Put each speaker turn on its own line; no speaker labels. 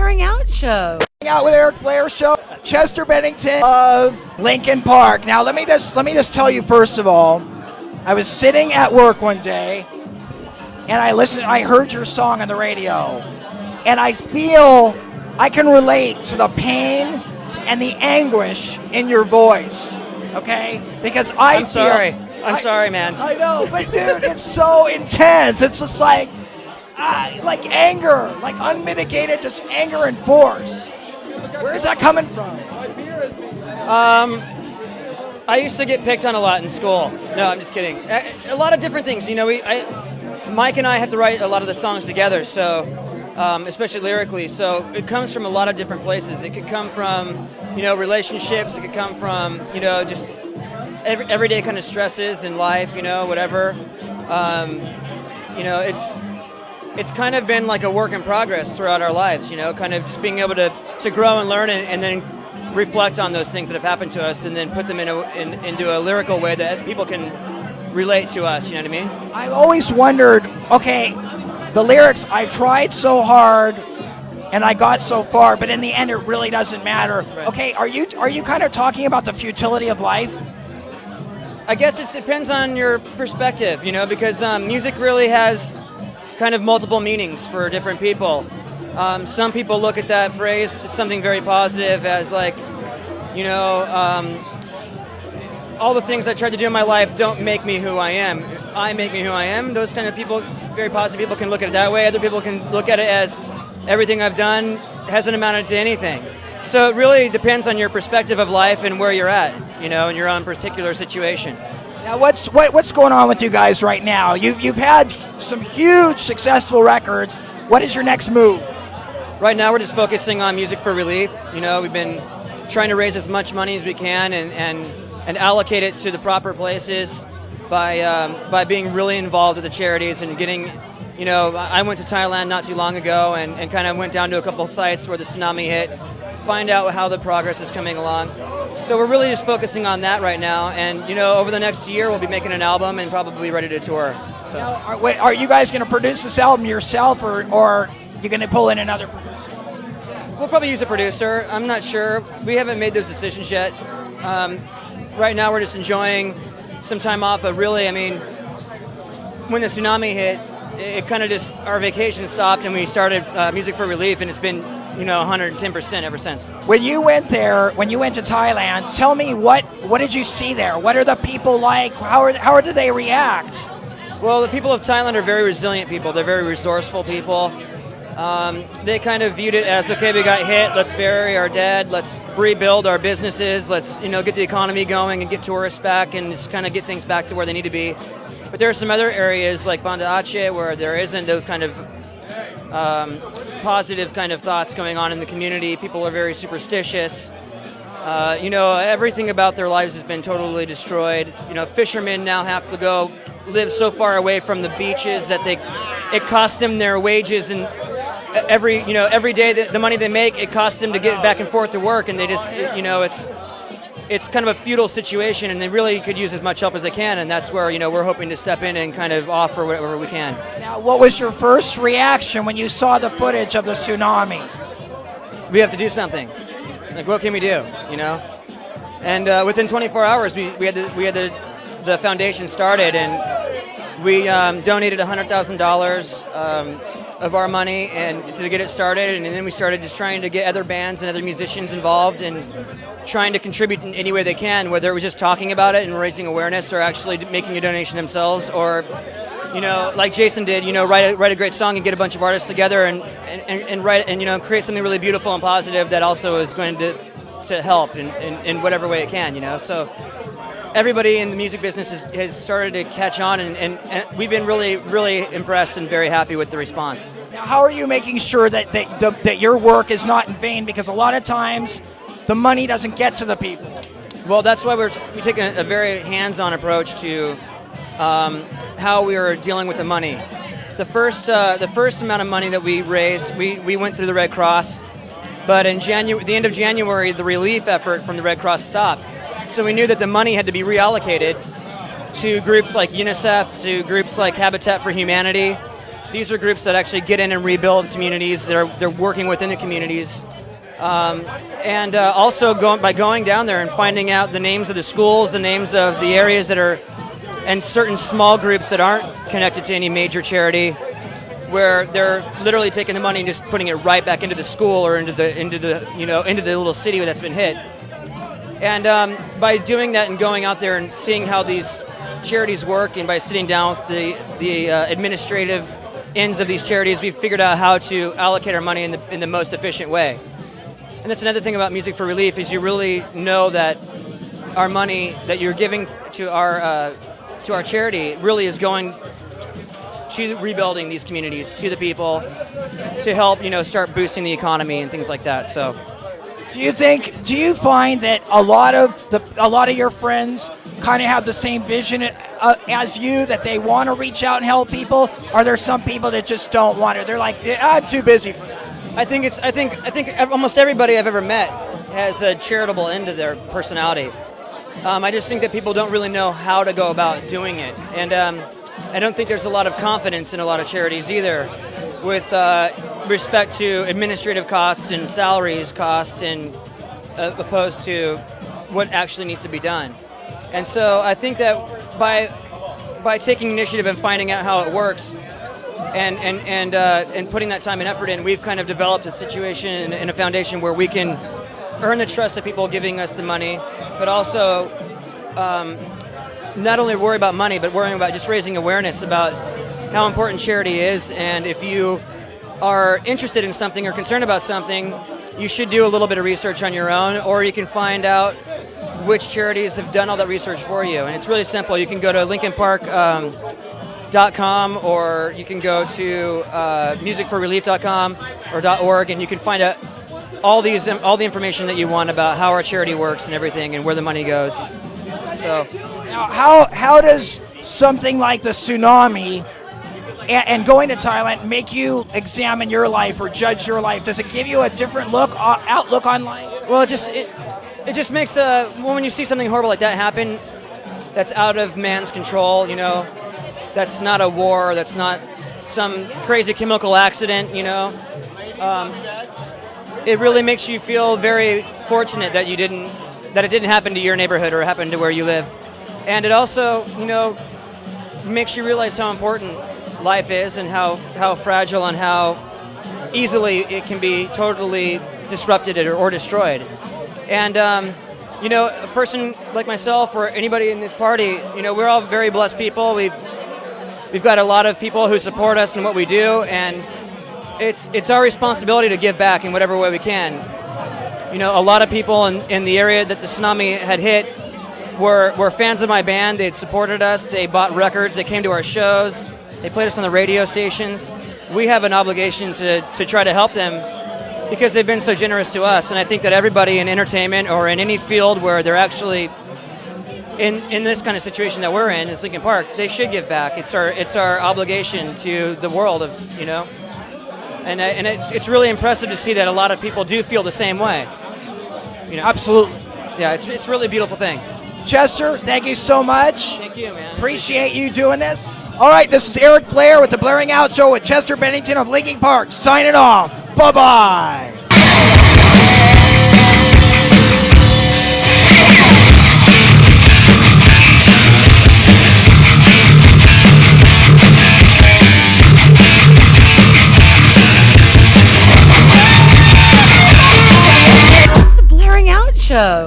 Blairing Out show.
Out with Eric Blair show, Chester Bennington of Lincoln Park. Now let me just tell you first of all, I was sitting at work one day and I heard your song on the radio, and I feel I can relate to the pain and the anguish in your voice. Okay? Because I'm
sorry, man.
I know, but dude, it's so intense. It's just like anger, like unmitigated, just anger and force. Where is that coming from?
I used to get picked on a lot in school. No, I'm just kidding. A lot of different things. You know, Mike and I have to write a lot of the songs together, so especially lyrically. So it comes from a lot of different places. It could come from, relationships. It could come from, just everyday kind of stresses in life. Whatever. It's kind of been like a work in progress throughout our lives. Kind of just being able to grow and learn and then reflect on those things that have happened to us and then put them into a lyrical way that people can relate to us, you know what I mean?
I've always wondered, okay, the lyrics, I tried so hard and I got so far, but in the end it really doesn't matter. Right. Okay, are you kind of talking about the futility of life?
I guess it depends on your perspective, because music really has kind of multiple meanings for different people. Some people look at that phrase as something very positive, as like, all the things I tried to do in my life don't make me who I am. I make me who I am. Those kind of people, very positive people, can look at it that way. Other people can look at it as everything I've done hasn't amounted to anything. So it really depends on your perspective of life and where you're at, in your own particular situation.
Now, what's going on with you guys right now? You've had some huge successful records. What is your next move?
Right now, we're just focusing on music for relief. We've been trying to raise as much money as we can and allocate it to the proper places by being really involved with the charities and getting. I went to Thailand not too long ago and kind of went down to a couple sites where the tsunami hit, find out how the progress is coming along. So we're really just focusing on that right now, and over the next year we'll be making an album and probably ready to tour. So,
now, are you guys going to produce this album yourself, or are you going to pull in another producer?
We'll probably use a producer. I'm not sure. We haven't made those decisions yet. Right now we're just enjoying some time off, but really, when the tsunami hit, it kind of just, our vacation stopped and we started Music for Relief, and it's been 110% ever since.
When you went to Thailand, tell me what did you see there? What are the people like? How do they react?
Well, the people of Thailand are very resilient people. They're very resourceful people. They kind of viewed it as, okay, we got hit, let's bury our dead, let's rebuild our businesses, let's get the economy going and get tourists back and just kind of get things back to where they need to be. But there are some other areas like Banda Aceh where there isn't those kind of positive kind of thoughts going on in the community. People are very superstitious. Everything about their lives has been totally destroyed. Fishermen now have to go live so far away from the beaches that it costs them their wages, and every day that the money they make, it costs them to get back and forth to work, and they just it's kind of a futile situation, and they really could use as much help as they can, and that's where we're hoping to step in and kind of offer whatever we can.
Now, what was your first reaction when you saw the footage of the tsunami?
We have to do something. Like, what can we do? And within 24 hours, we had the foundation started, and we donated $100,000 of our money and to get it started, and then we started just trying to get other bands and other musicians involved and trying to contribute in any way they can, whether it was just talking about it and raising awareness or actually making a donation themselves, or like Jason did, write a great song and get a bunch of artists together and write and create something really beautiful and positive that also is going to help in whatever way it can. So everybody in the music business has started to catch on, and we've been really, really impressed and very happy with the response.
Now, how are you making sure that your work is not in vain? Because a lot of times the money doesn't get to the people.
Well, that's why we take a very hands-on approach to how we are dealing with the money. The first amount of money that we raised, we went through the Red Cross, but in the end of January, the relief effort from the Red Cross stopped. So we knew that the money had to be reallocated to groups like UNICEF, to groups like Habitat for Humanity, These are groups that actually get in and rebuild communities. They're working within the communities. And also by going down there and finding out the names of the schools, the names of the areas that are, and certain small groups that aren't connected to any major charity, where they're literally taking the money and just putting it right back into the school or into the little city that's been hit. And by doing that and going out there and seeing how these charities work, and by sitting down with the administrative ends of these charities, we've figured out how to allocate our money in the most efficient way. And that's another thing about Music for Relief, is you really know that our money that you're giving to our charity really is going to rebuilding these communities, to the people, to help start boosting the economy and things like that. So,
do you find that a lot of your friends kind of have the same vision as you, that they want to reach out and help people? Are there some people that just don't want to? They're like, I'm too busy for that.
I think almost everybody I've ever met has a charitable end to their personality. I just think that people don't really know how to go about doing it, and I don't think there's a lot of confidence in a lot of charities either, with respect to administrative costs and salaries costs, and opposed to what actually needs to be done. And so I think that by taking initiative and finding out how it works, and putting that time and effort in, we've kind of developed a situation and a foundation where we can earn the trust of people giving us the money, but also not only worry about money, but worrying about just raising awareness about how important charity is. And if you are interested in something or concerned about something, you should do a little bit of research on your own, or you can find out which charities have done all that research for you. And it's really simple. You can go to LincolnPark.com, or you can go to musicforrelief.com or .org, and you can find out all the information that you want about how our charity works and everything, and where the money goes. So,
now, how does something like the tsunami and going to Thailand make you examine your life or judge your life? Does it give you a different outlook on life?
Well, it just makes when you see something horrible like that happen, that's out of man's control. That's not a war. That's not some crazy chemical accident. It really makes you feel very fortunate that it didn't happen to your neighborhood or happen to where you live. And it also, makes you realize how important life is, and how fragile and how easily it can be totally disrupted or destroyed. And a person like myself or anybody in this party, we're all very blessed people. We've got a lot of people who support us in what we do, and it's our responsibility to give back in whatever way we can. A lot of people in the area that the tsunami had hit were fans of my band. They'd supported us. They bought records. They came to our shows. They played us on the radio stations. We have an obligation to try to help them, because they've been so generous to us. And I think that everybody in entertainment or in any field where they're actually in this kind of situation that we're in Lincoln Park, they should give back. It's our obligation to the world and it's really impressive to see that a lot of people do feel the same way.
Absolutely.
Yeah, it's really a beautiful thing.
Chester, thank you so much.
Thank you, man.
Appreciate you doing this. All right, this is Eric Blair with the Blairing Out Show with Chester Bennington of Lincoln Park, signing off. Bye-bye.
The Blairing Out Show.